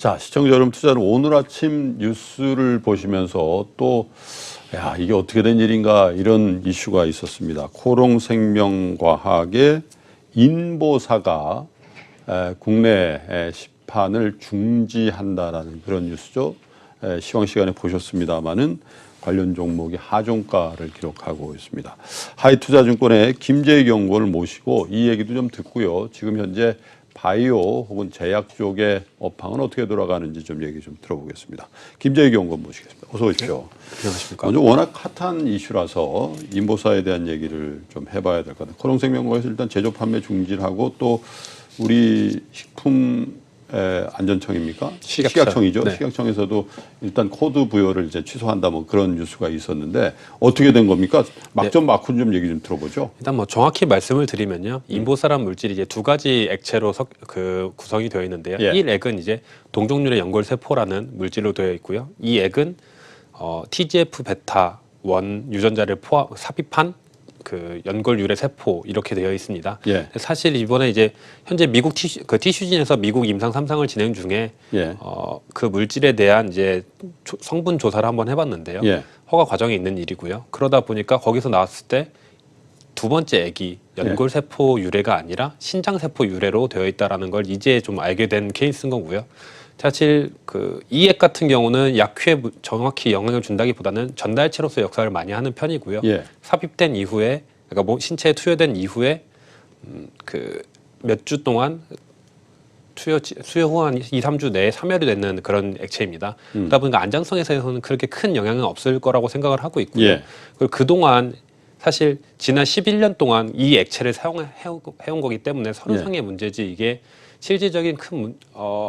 자, 시청자 여러분, 투자는 오늘 아침 뉴스를 보시면서 또 야, 이게 어떻게 된 일인가 이런 이슈가 있었습니다. 코롱생명과학의 인보사가 국내 시판을 중지한다라는 그런 뉴스죠. 시황 시간에 보셨습니다마는 관련 종목이 하종가를 기록하고 있습니다. 하이투자증권의 김재희 연구원을 모시고 이 얘기도 좀 듣고요. 지금 현재 바이오 혹은 제약 쪽의 업황은 어떻게 돌아가는지 좀 얘기 좀 들어보겠습니다. 김재희 연구원 모시겠습니다. 어서 오십시오. 안녕하십니까. 먼저 워낙 핫한 이슈라서 인보사에 대한 얘기를 좀 해봐야 될 것 같아요. 코롱생명과에서 일단 제조 판매 중지를 하고 또 우리 식품 안전청입니까? 식약청이죠. 네. 식약청에서도 일단 코드 부여를 이제 취소한다 뭐 그런 뉴스가 있었는데 어떻게 된 겁니까? 막전 막훈 좀 얘기 좀 들어보죠. 일단 뭐 정확히 말씀을 드리면요, 인보사란 물질이 이제 두 가지 액체로 구성이 되어 있는데요. 예. 1액은 이제 동종류의 연골세포라는 물질로 되어 있고요. 2액은 TGF 베타 1 유전자를 삽입한 그 연골 유래 세포 이렇게 되어 있습니다. 예. 사실 이번에 이제 현재 미국 티슈진에서 미국 임상 3상을 진행 중에 예. 그 물질에 대한 이제 성분 조사를 한번 해봤는데요. 예. 허가 과정에 있는 일이고요. 그러다 보니까 거기서 나왔을 때 두 번째 액이 연골세포 유래가 아니라 신장세포 유래로 되어 있다라는 걸 이제 좀 알게 된 케이스인 거고요. 사실 이 액 같은 경우는 약효에 정확히 영향을 준다기보다는 전달체로서 역할을 많이 하는 편이고요. 예. 삽입된 이후에, 그러니까 뭐 신체에 투여된 이후에 몇 주 동안 수요 후 한 2, 3주 내에 사멸이 되는 그런 액체입니다. 그러다 보니까 안전성에서는 그렇게 큰 영향은 없을 거라고 생각을 하고 있고요. 예. 그리고 그동안 사실 지난 11년 동안 이 액체를 사용해온 거기 때문에 선상의 문제지 이게 실질적인 큰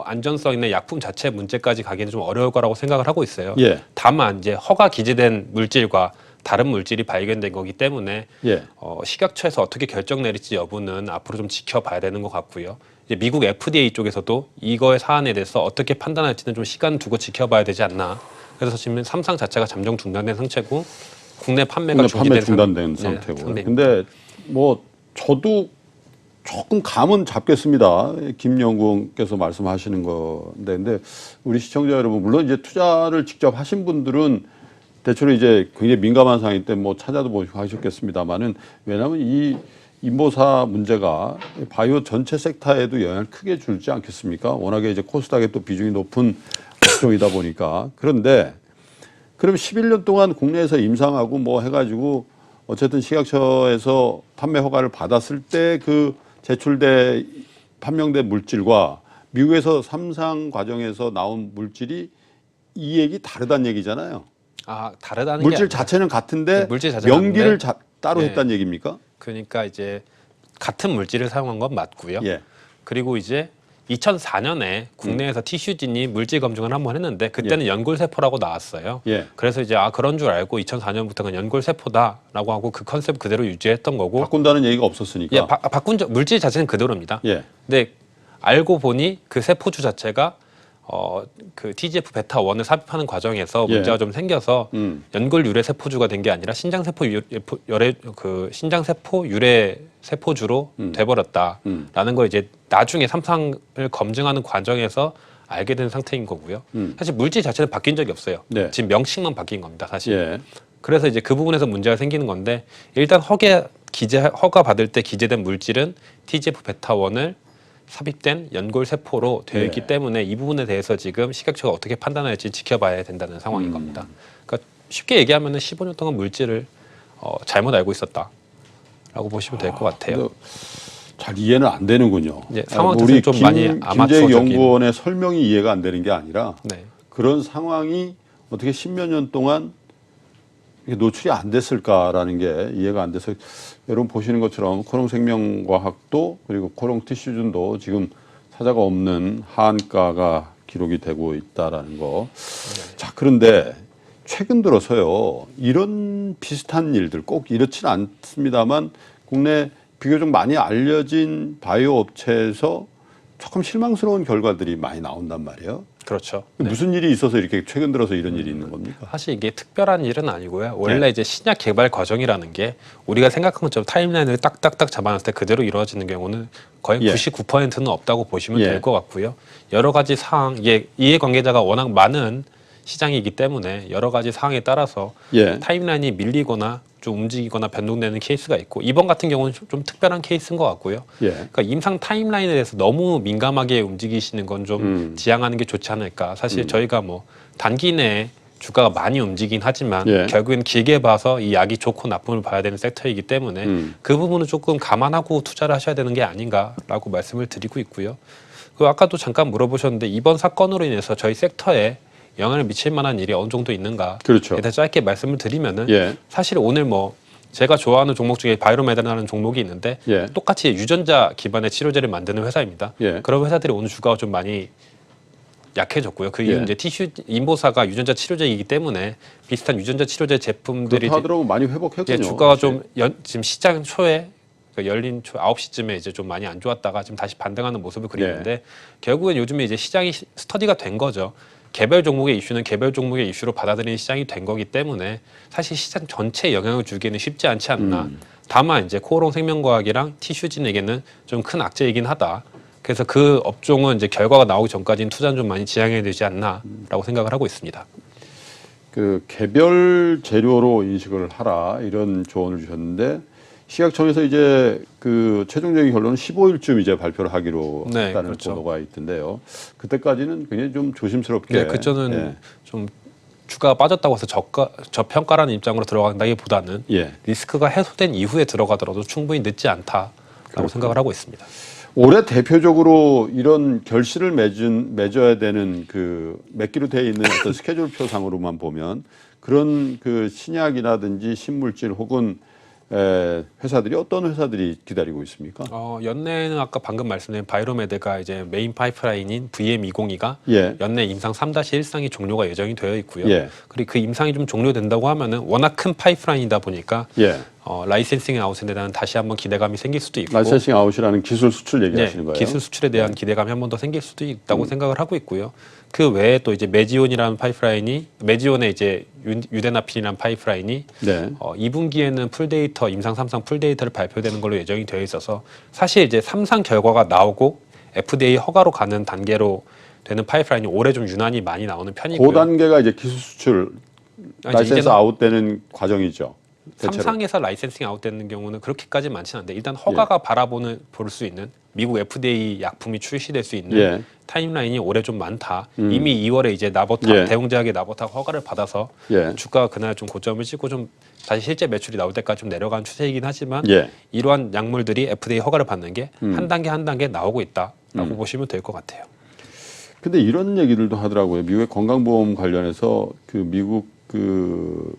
안전성이나 약품 자체 문제까지 가기는 좀 어려울 거라고 생각을 하고 있어요. 예. 다만 이제 허가 기재된 물질과 다른 물질이 발견된 거기 때문에 예. 식약처에서 어떻게 결정 내릴지 여부는 앞으로 좀 지켜봐야 되는 것 같고요. 이제 미국 FDA 쪽에서도 이거의 사안에 대해서 어떻게 판단할지는 좀 시간 두고 지켜봐야 되지 않나. 그래서 지금 3상 자체가 잠정 중단된 상태고 국내 판매가 중단된 상태고. 네, 근데 뭐 저도 조금 감은 잡겠습니다. 김 연구원께서 말씀하시는 건데, 근데 우리 시청자 여러분, 물론 이제 투자를 직접 하신 분들은 대체로 이제 굉장히 민감한 상황일 때 뭐 찾아도 보시고 하셨겠습니다만은, 왜냐하면 이 인보사 문제가 바이오 전체 섹터에도 영향을 크게 줄지 않겠습니까? 워낙에 이제 코스닥에 또 비중이 높은 업종이다 보니까. 그런데 그럼 11년 동안 국내에서 임상하고 뭐 해가지고 어쨌든 식약처에서 판매 허가를 받았을 때 그 판명된 물질과 미국에서 3상 과정에서 나온 물질이 이 얘기 다르다는 얘기잖아요. 아, 다르다는 물질 게 자체는 같은데 네, 물질 자체는 연기를 따로 네. 했다는 얘기입니까? 그러니까 이제 같은 물질을 사용한 건 맞고요. 예. 그리고 이제 2004년에 국내에서 티슈진이 물질 검증을 한번 했는데 그때는 연골세포라고 나왔어요. 예. 그래서 이제 그런 줄 알고 2004년부터는 연골세포다라고 하고 그 컨셉 그대로 유지했던 거고. 바꾼다는 얘기가 없었으니까. 예, 바꾼 물질 자체는 그대로입니다. 예. 근데 알고 보니 그 세포주 자체가 그 TGF 베타 1을 삽입하는 과정에서 문제가 좀 생겨서 연골 유래 세포주가 된 게 아니라 신장세포 유래 세포주로 돼버렸다라는 걸 이제 나중에 3상을 검증하는 과정에서 알게 된 상태인 거고요. 사실 물질 자체는 바뀐 적이 없어요. 네. 지금 명칭만 바뀐 겁니다, 사실. 예. 그래서 이제 그 부분에서 문제가 생기는 건데 일단 허가 받을 때 기재된 물질은 TGF 베타 1을 삽입된 연골 세포로 되어 있기 때문에 이 부분에 대해서 지금 식약처가 어떻게 판단할지 지켜봐야 된다는 상황인 겁니다. 그러니까 쉽게 얘기하면은 15년 동안 물질을 잘못 알고 있었다라고 보시면 될 것 같아요. 잘 이해는 안 되는군요. 네, 상황 우리 좀 많이 김재희 연구원의 설명이 이해가 안 되는 게 아니라 네. 그런 상황이 어떻게 십몇 년 동안 노출이 안 됐을까라는 게 이해가 안 돼서 여러분 보시는 것처럼 코롱생명과학도 그리고 코롱티슈진도 지금 사자가 없는 하한가가 기록이 되고 있다라는 거. 네. 자, 그런데 최근 들어서요 이런 비슷한 일들 꼭 이렇지는 않습니다만 국내 비교적 많이 알려진 바이오 업체에서 조금 실망스러운 결과들이 많이 나온단 말이에요. 그렇죠. 무슨 일이 있어서 이렇게 최근 들어서 이런 일이 있는 겁니까? 사실 이게 특별한 일은 아니고요. 원래 이제 신약 개발 과정이라는 게 우리가 생각한 것처럼 타임라인을 딱딱딱 잡아놨을 때 그대로 이루어지는 경우는 거의 99%는 없다고 보시면 될 것 같고요. 여러 가지 사항, 이해관계자가 워낙 많은 시장이기 때문에 여러 가지 사항에 따라서 타임라인이 밀리거나 좀 움직이거나 변동되는 케이스가 있고 이번 같은 경우는 좀 특별한 케이스인 것 같고요. 그러니까 임상 타임라인에 대해서 너무 민감하게 움직이시는 건 좀 지양하는 게 좋지 않을까. 사실 저희가 뭐 단기 내에 주가가 많이 움직이긴 하지만 결국엔 길게 봐서 이 약이 좋고 나쁨을 봐야 되는 섹터이기 때문에 그 부분은 조금 감안하고 투자를 하셔야 되는 게 아닌가라고 말씀을 드리고 있고요. 그 아까도 잠깐 물어보셨는데 이번 사건으로 인해서 저희 섹터에 영향을 미칠 만한 일이 어느 정도 있는가에 대해서 짧게 말씀을 드리면은 사실 오늘 뭐 제가 좋아하는 종목 중에 바이로메드라는 종목이 있는데 똑같이 유전자 기반의 치료제를 만드는 회사입니다. 그런 회사들이 오늘 주가가 좀 많이 약해졌고요. 그 이유는 이제 티슈 인보사가 유전자 치료제이기 때문에 비슷한 유전자 치료제 제품들이 하더라고 많이 회복했군요. 주가가 좀 지금 시장 초에 열린 9시쯤에 이제 좀 많이 안 좋았다가 지금 다시 반등하는 모습을 그리는데 결국엔 요즘에 이제 시장이 스터디가 된 거죠. 개별 종목의 이슈는 개별 종목의 이슈로 받아들이는 시장이 된 거기 때문에 사실 시장 전체에 영향을 주기에는 쉽지 않지 않나. 다만 이제 코오롱 생명과학이랑 티슈진에게는 좀 큰 악재이긴 하다. 그래서 그 업종은 이제 결과가 나오기 전까지는 투자는 좀 많이 지양해야 되지 않나라고 생각을 하고 있습니다. 그 개별 재료로 인식을 하라 이런 조언을 주셨는데 식약청에서 이제 그 최종적인 결론은 15일쯤 이제 발표를 하기로 했다는 보도가 있던데요. 그때까지는 굉장히 좀 조심스럽게. 그때는 좀 주가가 빠졌다고 해서 저평가라는 입장으로 들어간다기보다는 리스크가 해소된 이후에 들어가더라도 충분히 늦지 않다라고 생각을 하고 있습니다. 올해 대표적으로 이런 결실을 맺어야 되는 그 맺기로 되어 있는 어떤 스케줄표상으로만 보면 그런 그 신약이라든지 신물질 혹은 회사들이 어떤 회사들이 기다리고 있습니까? 연내에는 아까 방금 말씀드린 바이로메드가 이제 메인 파이프라인인 VM202가 연내 임상 3-1상이 종료가 예정이 되어 있고요. 그리고 그 임상이 좀 종료된다고 하면은 워낙 큰 파이프라인이다 보니까 라이센싱 아웃에 대한 다시 한번 기대감이 생길 수도 있고 라이센싱 아웃이라는 기술 수출 얘기하시는 거예요? 기술 수출에 대한 기대감이 한 번 더 생길 수도 있다고 생각을 하고 있고요. 그 외에 또 이제 메지온이라는 파이프라인이 메지온의 이제 유데나핀이라는 파이프라인이 2분기에는 풀데이터 임상 3상 풀데이터를 발표되는 걸로 예정이 되어 있어서 사실 이제 3상 결과가 나오고 FDA 허가로 가는 단계로 되는 파이프라인이 올해 좀 유난히 많이 나오는 편이고요. 그 단계가 이제 기술 수출 라이센스 아웃되는 과정이죠. 3상에서 라이센싱 아웃되는 경우는 그렇게까지 많지는 않은데 일단 허가가 볼 수 있는 미국 FDA 약품이 출시될 수 있는 타임라인이 올해 좀 많다. 이미 2월에 이제 나보타 대웅제약의 나보타 허가를 받아서 주가가 그날 좀 고점을 찍고 좀 다시 실제 매출이 나올 때까지 좀 내려간 추세이긴 하지만 이러한 약물들이 FDA 허가를 받는 게 한 단계 한 단계 나오고 있다라고 보시면 될 것 같아요. 근데 이런 얘기들도 하더라고요. 미국의 건강보험 관련해서 그 미국 그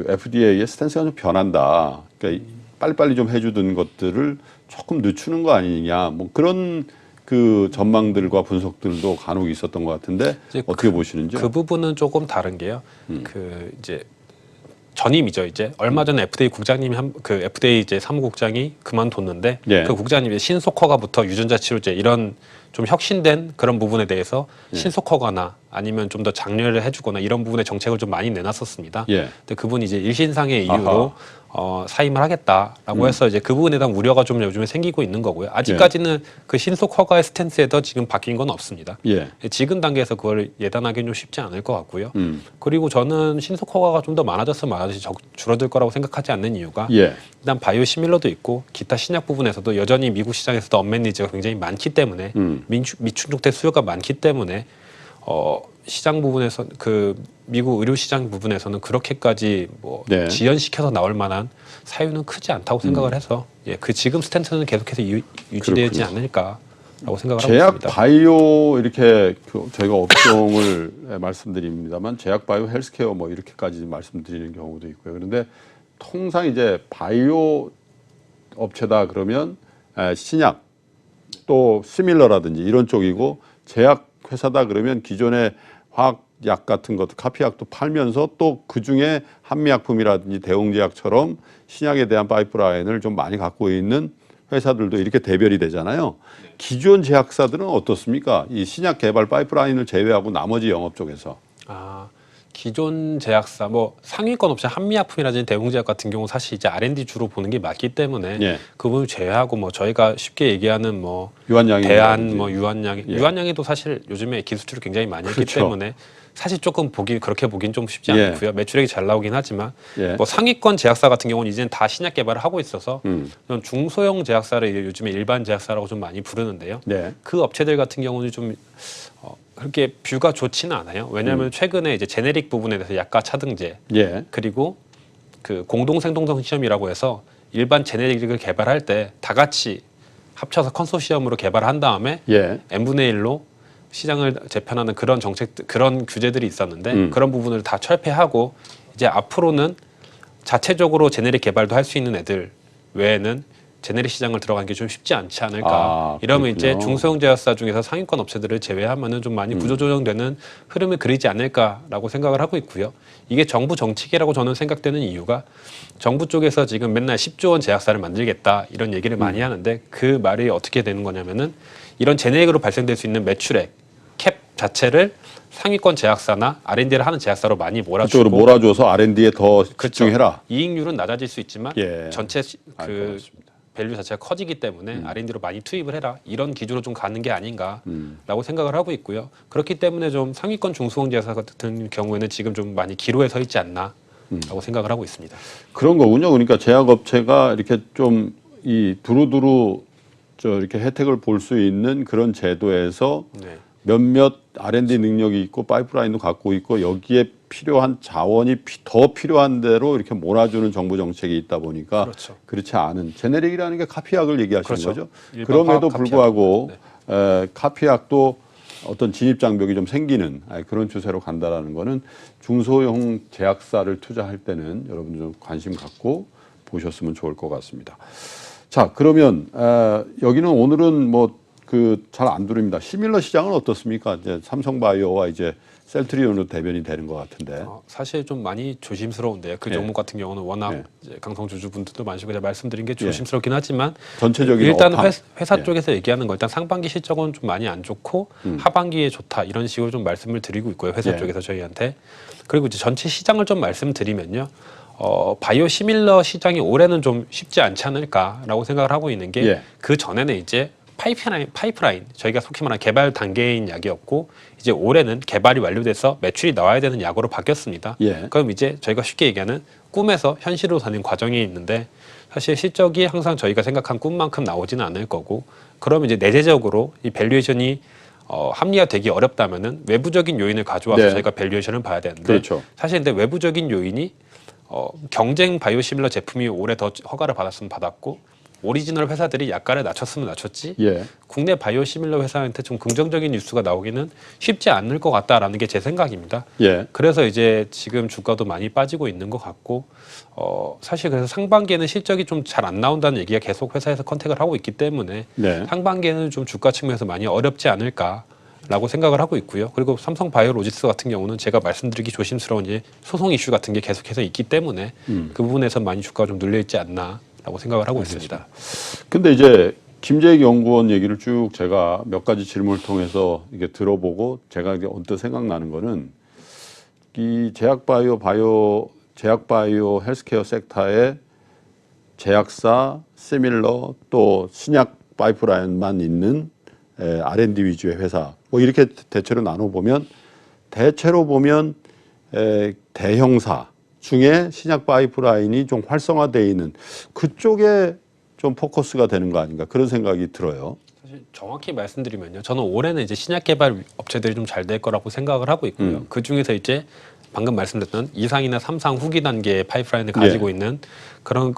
FDA의 스탠스가 좀 변한다. 그러니까 빨리빨리 좀 해주던 것들을 조금 늦추는 거 아니냐. 뭐 그런 그 전망들과 분석들도 간혹 있었던 것 같은데 어떻게 보시는지요? 그 부분은 조금 다른 게요. 그 이제 전임이죠. 이제 얼마 전에 FDA 국장님이 FDA 이제 사무국장이 그만뒀는데 그 국장님이 신속 허가부터 유전자 치료제 이런 좀 혁신된 그런 부분에 대해서 신속 허가나 아니면 좀 더 장려를 해주거나 이런 부분에 정책을 좀 많이 내놨었습니다. 근데 그분이 이제 일신상의 이유로 사임을 하겠다라고 해서 이제 그 부분에 대한 우려가 좀 요즘에 생기고 있는 거고요. 아직까지는 그 신속 허가의 스탠스에도 지금 바뀐 건 없습니다. 지금 단계에서 그걸 예단하기는 좀 쉽지 않을 것 같고요. 그리고 저는 신속 허가가 좀 더 많아졌으면 줄어들 거라고 생각하지 않는 이유가 일단 바이오 시밀러도 있고 기타 신약 부분에서도 여전히 미국 시장에서도 언맨 니즈가 굉장히 많기 때문에 미충족된 수요가 많기 때문에 시장 부분에서 그 미국 의료 시장 부분에서는 그렇게까지 뭐 지연시켜서 나올 만한 사유는 크지 않다고 생각을 해서 그 지금 스탠스는 계속해서 유지되지 않을까라고 생각을 하고 제약 있습니다. 바이오 이렇게 저희가 업종을 말씀드립니다만 제약 바이오 헬스케어 뭐 이렇게까지 말씀드리는 경우도 있고요. 그런데 통상 이제 바이오 업체다 그러면 신약 또 시밀러라든지 이런 쪽이고 제약 회사다 그러면 기존의 화학약 같은 것도 카피약도 팔면서 또 그중에 한미약품이라든지 대웅제약처럼 신약에 대한 파이프라인을 좀 많이 갖고 있는 회사들도 이렇게 대별이 되잖아요. 기존 제약사들은 어떻습니까? 이 신약 개발 파이프라인을 제외하고 나머지 영업 쪽에서. 기존 제약사 뭐 상위권 업체 한미약품이라든지 대웅제약 같은 경우 사실 이제 R&D 주로 보는 게 맞기 때문에 예. 그 부분 제외하고 뭐 저희가 쉽게 얘기하는 뭐 유한양이 대한 뭐 유한양이 예. 유한양이도 사실 요즘에 기술주를 굉장히 많이 했기 그렇죠. 때문에 사실 조금 그렇게 보긴 좀 쉽지 예. 않고요. 매출액이 잘 나오긴 하지만 예. 뭐 상위권 제약사 같은 경우는 이제는 다 신약 개발을 하고 있어서 좀 중소형 제약사를 이제 요즘에 일반 제약사라고 좀 많이 부르는데요. 네. 그 업체들 같은 경우는 좀 그렇게 뷰가 좋지는 않아요. 왜냐하면 최근에 이제 제네릭 부분에 대해서 약가 차등제 예. 그리고 그 공동생동성 시험이라고 해서 일반 제네릭을 개발할 때 다 같이 합쳐서 컨소시엄으로 개발한 다음에 예. n분의 1로 시장을 재편하는 그런 그런 규제들이 있었는데 그런 부분을 다 철폐하고 이제 앞으로는 자체적으로 제네릭 개발도 할 수 있는 애들 외에는 제네릭 시장을 들어가는 게 좀 쉽지 않지 않을까. 이러면 이제 그렇군요. 중소형 제약사 중에서 상위권 업체들을 제외하면은 좀 많이 구조조정되는 흐름을 그리지 않을까라고 생각을 하고 있고요. 이게 정부 정책이라고 저는 생각되는 이유가 정부 쪽에서 지금 맨날 10조 원 제약사를 만들겠다 이런 얘기를 많이 하는데 그 말이 어떻게 되는 거냐면은 이런 제네릭으로 발생될 수 있는 매출액 캡 자체를 상위권 제약사나 R&D를 하는 제약사로 많이 그쪽으로 몰아주고 몰아줘서 R&D에 더 집중해라. 이익률은 낮아질 수 있지만 예. 전체 알 것 그 같습니다. 밸류 자체가 커지기 때문에 R&D로 많이 투입을 해라 이런 기조로 좀 가는 게 아닌가라고 생각을 하고 있고요. 그렇기 때문에 좀 상위권 중소형 제약사 같은 경우에는 지금 좀 많이 기로에 서 있지 않나라고 생각을 하고 있습니다. 그런 거군요. 그러니까 제약업체가 이렇게 좀 이 두루두루 이렇게 혜택을 볼 수 있는 그런 제도에서 네. 몇몇 R&D 능력이 있고 파이프라인도 갖고 있고 여기에 필요한 자원이 더 필요한 대로 이렇게 몰아주는 정부 정책이 있다 보니까 그렇죠. 그렇지 않은 제네릭이라는 게 카피약을 얘기하시는 그렇죠. 거죠. 일반 그럼에도 화학 불구하고 카피약. 카피약도 어떤 진입 장벽이 좀 생기는 그런 추세로 간다라는 거는 중소형 제약사를 투자할 때는 여러분들 좀 관심 갖고 보셨으면 좋을 것 같습니다. 자, 그러면 여기는 오늘은 뭐 그 잘 안 들립니다. 시밀러 시장은 어떻습니까? 이제 삼성바이오와 이제 셀트리온으로 대변이 되는 것 같은데. 사실 좀 많이 조심스러운데요. 그 예. 종목 같은 경우는 워낙 예. 이제 강성주주분들도 많으시고 제가 말씀드린 게 조심스럽긴 하지만 전체적인 일단 업황. 회사 예. 쪽에서 얘기하는 거 일단 상반기 실적은 좀 많이 안 좋고 하반기에 좋다 이런 식으로 좀 말씀을 드리고 있고요. 회사 예. 쪽에서 저희한테. 그리고 이제 전체 시장을 좀 말씀드리면요. 바이오 시밀러 시장이 올해는 좀 쉽지 않지 않을까라고 생각을 하고 있는 게 예. 그 전에는 이제 파이프라인 저희가 속히 말하는 개발 단계인 약이었고 이제 올해는 개발이 완료돼서 매출이 나와야 되는 약으로 바뀌었습니다. 예. 그럼 이제 저희가 쉽게 얘기하는 꿈에서 현실로 가는 과정이 있는데 사실 실적이 항상 저희가 생각한 꿈만큼 나오지는 않을 거고 그러면 이제 내재적으로 이 밸류에이션이 합리화되기 어렵다면은 외부적인 요인을 가져와서 네. 저희가 밸류에이션을 봐야 되는데 그렇죠. 사실 근데 외부적인 요인이 경쟁 바이오시밀러 제품이 올해 더 허가를 받았으면 받았고 오리지널 회사들이 약가를 낮췄으면 낮췄지 예. 국내 바이오시밀러 회사한테 좀 긍정적인 뉴스가 나오기는 쉽지 않을 것 같다라는 게 제 생각입니다. 예. 그래서 이제 지금 주가도 많이 빠지고 있는 것 같고 사실 그래서 상반기에는 실적이 좀 잘 안 나온다는 얘기가 계속 회사에서 컨택을 하고 있기 때문에 네. 상반기에는 좀 주가 측면에서 많이 어렵지 않을까라고 생각을 하고 있고요. 그리고 삼성 바이오로직스 같은 경우는 제가 말씀드리기 조심스러운 이제 소송 이슈 같은 게 계속해서 있기 때문에 그 부분에서 많이 주가가 좀 눌려 있지 않나라고 생각을 하고 있습니다. 근데 이제 김재익 연구원 얘기를 쭉 제가 몇 가지 질문을 통해서 이게 들어보고 제가 이게 언뜻 생각나는 거는 이 제약바이오 헬스케어 섹터의 제약사, 시밀러 또 신약 파이프라인만 있는 R&D 위주의 회사 뭐 이렇게 대체로 나눠보면 대형사 중에 신약 파이프라인이 좀 활성화되어 있는 그쪽에 좀 포커스가 되는 거 아닌가 그런 생각이 들어요. 사실 정확히 말씀드리면요. 저는 올해는 이제 신약 개발 업체들이 좀 잘 될 거라고 생각을 하고 있고요. 그 중에서 이제 방금 말씀드렸던 2상이나 3상 후기 단계의 파이프라인을 가지고 있는 그런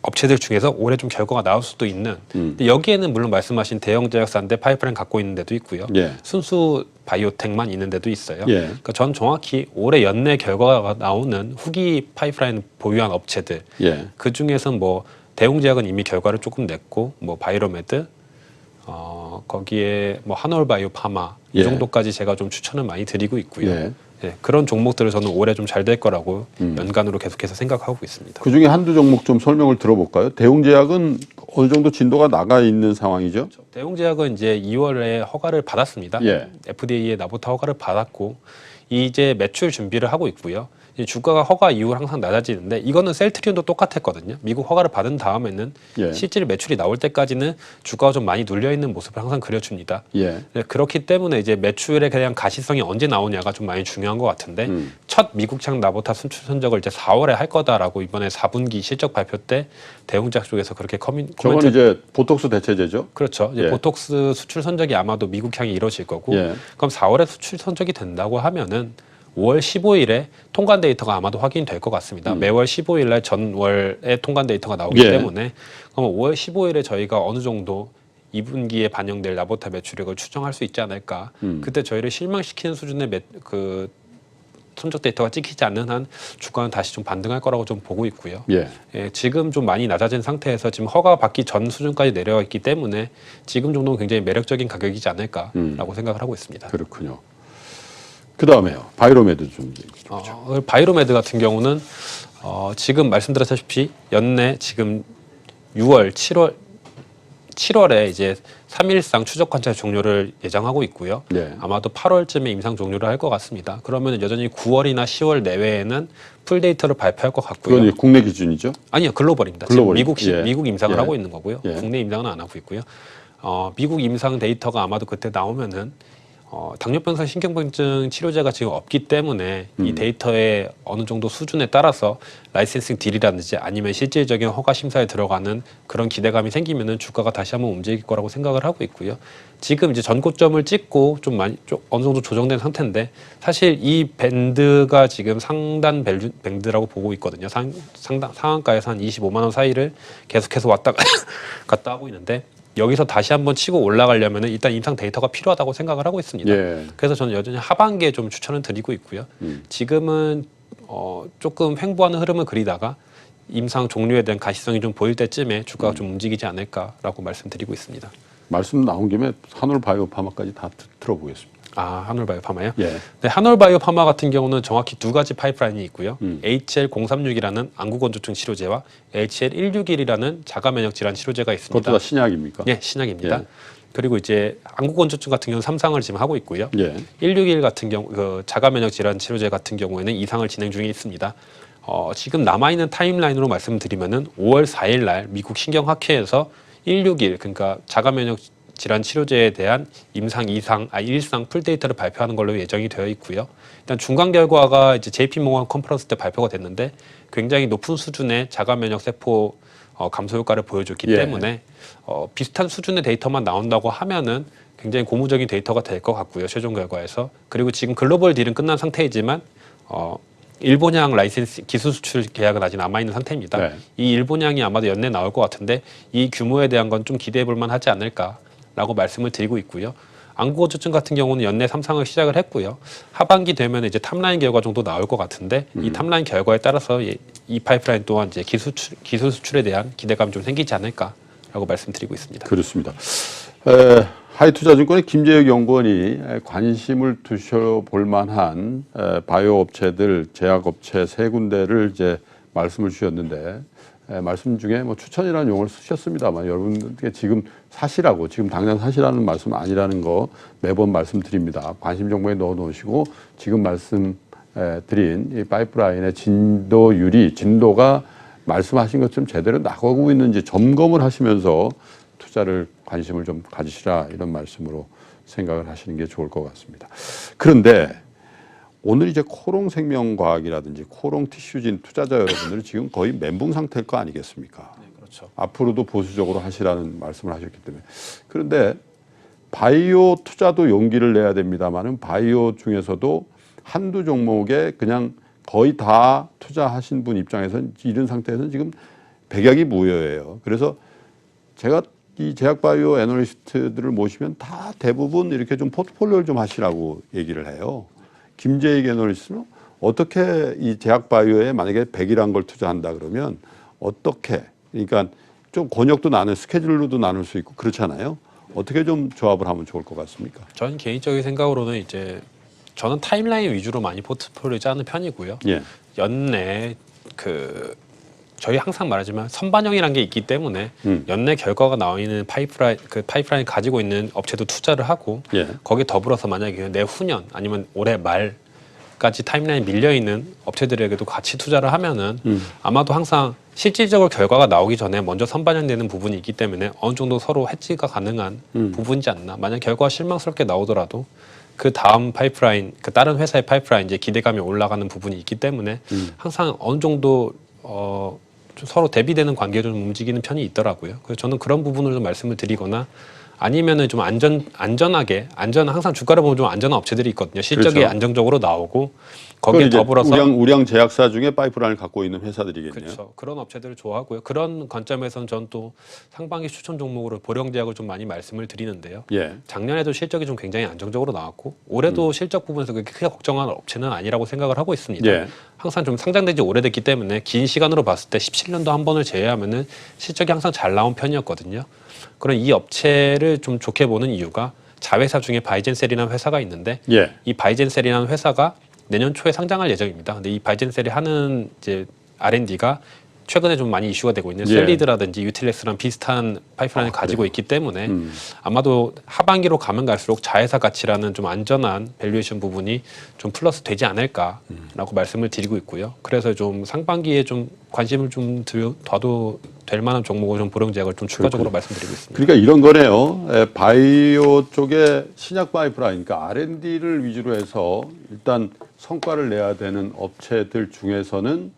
업체들 중에서 올해 좀 결과가 나올 수도 있는. 근데 여기에는 물론 말씀하신 대형 제약사인데 파이프라인 갖고 있는 데도 있고요. 예. 순수 바이오텍만 있는 데도 있어요. 예. 그러니까 전 정확히 올해 연내 결과가 나오는 후기 파이프라인 보유한 업체들. 예. 그 중에서는 뭐 대웅제약은 이미 결과를 조금 냈고 뭐 바이로메드 거기에 뭐 한올바이오 파마 이 예. 정도까지 제가 좀 추천을 많이 드리고 있고요. 예. 예, 그런 종목들을 저는 올해 좀 잘 될 거라고 연간으로 계속해서 생각하고 있습니다. 그 중에 한두 종목 좀 설명을 들어볼까요? 대웅제약은 어느 정도 진도가 나가 있는 상황이죠? 대웅제약은 이제 2월에 허가를 받았습니다. 예. FDA의 나보타 허가를 받았고 이제 매출 준비를 하고 있고요. 이 주가가 허가 이후로 항상 낮아지는데 이거는 셀트리온도 똑같았거든요. 미국 허가를 받은 다음에는 예. 실질 매출이 나올 때까지는 주가가 좀 많이 눌려 있는 모습을 항상 그려줍니다. 예. 네, 그렇기 때문에 이제 매출에 대한 가시성이 언제 나오냐가 좀 많이 중요한 것 같은데 첫 미국장 나보타 순출 선적을 이제 4월에 할 거다라고 이번에 4분기 실적 발표 때 대웅제약 쪽에서 그렇게 저건 코멘트. 이제 보톡스 대체제죠? 그렇죠. 이제 예. 보톡스 수출 선적이 아마도 미국향이 이루어질 거고, 예. 그럼 4월에 수출 선적이 된다고 하면은 5월 15일에 통관 데이터가 아마도 확인될 것 같습니다. 매월 15일날 전월에 통관 데이터가 나오기 예. 때문에 그럼 5월 15일에 저희가 어느 정도 2분기에 반영될 나보타 매출액을 추정할 수 있지 않을까. 그때 저희를 실망시키는 수준의 그 선적 데이터가 찍히지 않는 한 주가는 다시 좀 반등할 거라고 좀 보고 있고요. 예. 예, 지금 좀 많이 낮아진 상태에서 지금 허가 받기 전 수준까지 내려와 있기 때문에 지금 정도는 굉장히 매력적인 가격이지 않을까라고 생각을 하고 있습니다. 그렇군요. 그 다음에요. 바이로메드 좀. 바이로메드 같은 경우는 지금 말씀드렸다시피 연내 지금 6월, 7월에 이제 3일상 추적 관찰 종료를 예정하고 있고요. 네. 아마도 8월쯤에 임상 종료를 할 것 같습니다. 그러면 여전히 9월이나 10월 내외에는 풀 데이터를 발표할 것 같고요. 그건 국내 기준이죠? 아니요, 글로벌입니다. 글로벌. 지금 예. 미국 임상을 예. 하고 있는 거고요. 예. 국내 임상은 안 하고 있고요. 미국 임상 데이터가 아마도 그때 나오면은 당뇨병성 신경병증 치료제가 지금 없기 때문에 이 데이터의 어느 정도 수준에 따라서 라이센싱 딜이라든지 아니면 실질적인 허가 심사에 들어가는 그런 기대감이 생기면은 주가가 다시 한번 움직일 거라고 생각을 하고 있고요. 지금 이제 전고점을 찍고 좀 어느 정도 조정된 상태인데 사실 이 밴드가 지금 상단 밴드라고 보고 있거든요. 상한가에서 한 25만 원 사이를 계속해서 왔다 갔다 하고 있는데 여기서 다시 한번 치고 올라가려면 일단 임상 데이터가 필요하다고 생각을 하고 있습니다. 예. 그래서 저는 여전히 하반기에 좀 추천을 드리고 있고요. 지금은 조금 횡보하는 흐름을 그리다가 임상 종료에 대한 가시성이 좀 보일 때쯤에 주가가 좀 움직이지 않을까라고 말씀드리고 있습니다. 말씀 나온 김에 한올바이오파마까지 다 들어보겠습니다. 한올바이오파마요? 예. 네, 한올바이오파마 같은 경우는 정확히 두 가지 파이프라인이 있고요. HL036이라는 안구건조증 치료제와 HL161이라는 자가면역 질환 치료제가 있습니다. 그것도 다 신약입니까? 네, 신약입니다. 예. 그리고 이제 안구건조증 같은 경우는 3상을 지금 하고 있고요. 예. 161 같은 경우 자가면역 질환 치료제 같은 경우에는 2상을 진행 중에 있습니다. 지금 남아 있는 타임라인으로 말씀드리면은 5월 4일 날 미국 신경학회에서 161 그러니까 자가면역 질환 치료제에 대한 임상 1상 풀 데이터를 발표하는 걸로 예정이 되어 있고요. 일단 중간 결과가 이제 JP 모건 컨퍼런스 때 발표가 됐는데 굉장히 높은 수준의 자가 면역 세포 감소 효과를 보여줬기 예. 때문에 비슷한 수준의 데이터만 나온다고 하면은 굉장히 고무적인 데이터가 될 것 같고요. 최종 결과에서. 그리고 지금 글로벌 딜은 끝난 상태이지만 일본향 라이센스 기술 수출 계약은 아직 남아 있는 상태입니다. 네. 이 일본향이 아마도 연내 나올 것 같은데 이 규모에 대한 건 좀 기대해 볼 만하지 않을까라고 말씀을 드리고 있고요. 안구건조증 같은 경우는 연내 3상을 시작을 했고요. 하반기 되면 이제 탑라인 결과 정도 나올 것 같은데 이 탑라인 결과에 따라서 이 파이프라인 또한 이제 기술 수출에 대한 기대감이 좀 생기지 않을까라고 말씀드리고 있습니다. 그렇습니다. 하이투자증권의 김재혁 연구원이 관심을 두셔볼 만한 바이오 업체들, 제약업체 세 군데를 이제 말씀을 주셨는데 말씀 중에 뭐 추천이라는 용어를 쓰셨습니다만 여러분들께 지금 사시라고 지금 당장 사시라는 말씀은 아니라는 거 매번 말씀드립니다. 관심 정보에 넣어 놓으시고 지금 말씀 드린 이 파이프라인의 진도가 말씀하신 것처럼 제대로 나가고 있는지 점검을 하시면서 투자를 관심을 좀 가지시라 이런 말씀으로 생각을 하시는 게 좋을 것 같습니다. 그런데 오늘 이제 코롱생명과학이라든지 코롱티슈진 투자자 여러분들은 지금 거의 멘붕 상태일 거 아니겠습니까? 네, 그렇죠. 앞으로도 보수적으로 하시라는 말씀을 하셨기 때문에. 그런데 바이오 투자도 용기를 내야 됩니다만은 바이오 중에서도 한두 종목에 그냥 거의 다 투자하신 분 입장에서는 이런 상태에서는 지금 백약이 무효예요. 그래서 제가 이 제약바이오 애널리스트들을 모시면 다 대부분 이렇게 좀 포트폴리오를 좀 하시라고 얘기를 해요. 김재익 애널리스트는 어떻게 이 제약바이오에 만약에 100이란 걸 투자한다 그러면 어떻게 그러니까 좀 권역도 나눌 스케줄로도 나눌 수 있고 그렇잖아요. 어떻게 좀 조합을 하면 좋을 것 같습니까? 저는 개인적인 생각으로는 이제 저는 타임라인 위주로 많이 포트폴리오 짜는 편이고요. 예. 연내 저희 항상 말하지만 선반영이라는 게 있기 때문에 연내 결과가 나와 있는 파이프라인 가지고 있는 업체도 투자를 하고 예. 거기에 더불어서 만약에 내후년 아니면 올해 말까지 타임라인 밀려 있는 업체들에게도 같이 투자를 하면은 아마도 항상 실질적으로 결과가 나오기 전에 먼저 선반영되는 부분이 있기 때문에 어느 정도 서로 해지가 가능한 부분이지 않나. 만약 결과가 실망스럽게 나오더라도 그 다음 파이프라인, 그 다른 회사의 파이프라인 이제 기대감이 올라가는 부분이 있기 때문에 항상 어느 정도 좀 서로 대비되는 관계로 좀 움직이는 편이 있더라고요. 그래서 저는 그런 부분을 좀 말씀을 드리거나 아니면은 좀 안전하게 항상 주가를 보면 좀 안전한 업체들이 있거든요. 실적이 그렇죠. 안정적으로 나오고 거기에 이제 더불어서 우량 제약사 중에 파이프라인을 갖고 있는 회사들이겠네요. 그렇죠. 그런 업체들을 좋아하고요. 그런 관점에서는 전 또 상반기 추천 종목으로 보령제약을 좀 많이 말씀을 드리는데요. 예. 작년에도 실적이 좀 굉장히 안정적으로 나왔고 올해도 실적 부분에서 그렇게 크게 걱정할 업체는 아니라고 생각을 하고 있습니다. 예. 항상 좀 상장된 지 오래됐기 때문에 긴 시간으로 봤을 때 17년도 한 번을 제외하면은 실적이 항상 잘 나온 편이었거든요. 그런 이 업체를 좀 좋게 보는 이유가 자회사 중에 바이젠셀이라는 회사가 있는데 예. 이 바이젠셀이라는 회사가 내년 초에 상장할 예정입니다. 근데 이 바이젠셀이 하는 이제 R&D가 최근에 좀 많이 이슈가 되고 있는 예. 셀리드라든지 유틸렉스랑 비슷한 파이프라인을 가지고 그래요? 있기 때문에 아마도 하반기로 가면 갈수록 자회사 가치라는 좀 안전한 밸류에이션 부분이 좀 플러스 되지 않을까라고 말씀을 드리고 있고요. 그래서 좀 상반기에 좀 관심을 좀 둬도 될 만한 종목을 좀 보령제약을 좀 추가적으로 말씀드리고 있습니다. 그러니까 이런 거네요. 바이오 쪽에 신약 파이프라인, 그러니까 R&D를 위주로 해서 일단 성과를 내야 되는 업체들 중에서는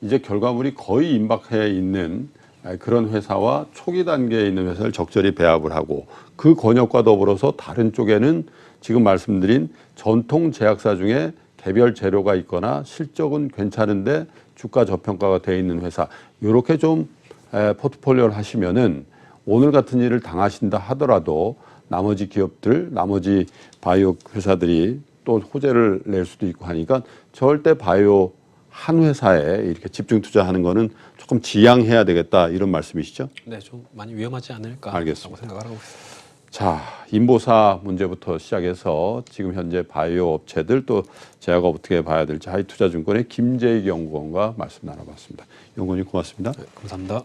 이제 결과물이 거의 임박해 있는 그런 회사와 초기 단계에 있는 회사를 적절히 배합을 하고 그 권역과 더불어서 다른 쪽에는 지금 말씀드린 전통 제약사 중에 개별 재료가 있거나 실적은 괜찮은데 주가 저평가가 돼 있는 회사, 이렇게 좀 포트폴리오를 하시면은 오늘 같은 일을 당하신다 하더라도 나머지 기업들, 나머지 바이오 회사들이 또 호재를 낼 수도 있고 하니까 절대 바이오 한 회사에 이렇게 집중 투자하는 거는 조금 지양해야 되겠다, 이런 말씀이시죠? 네, 좀 많이 위험하지 않을까 알겠습니다. 생각을 하고 있습니다. 자, 인보사 문제부터 시작해서 지금 현재 바이오 업체들 또 제가 어떻게 봐야 될지 하이투자증권의 김재익 연구원과 말씀 나눠봤습니다. 연구원님 고맙습니다. 네, 감사합니다.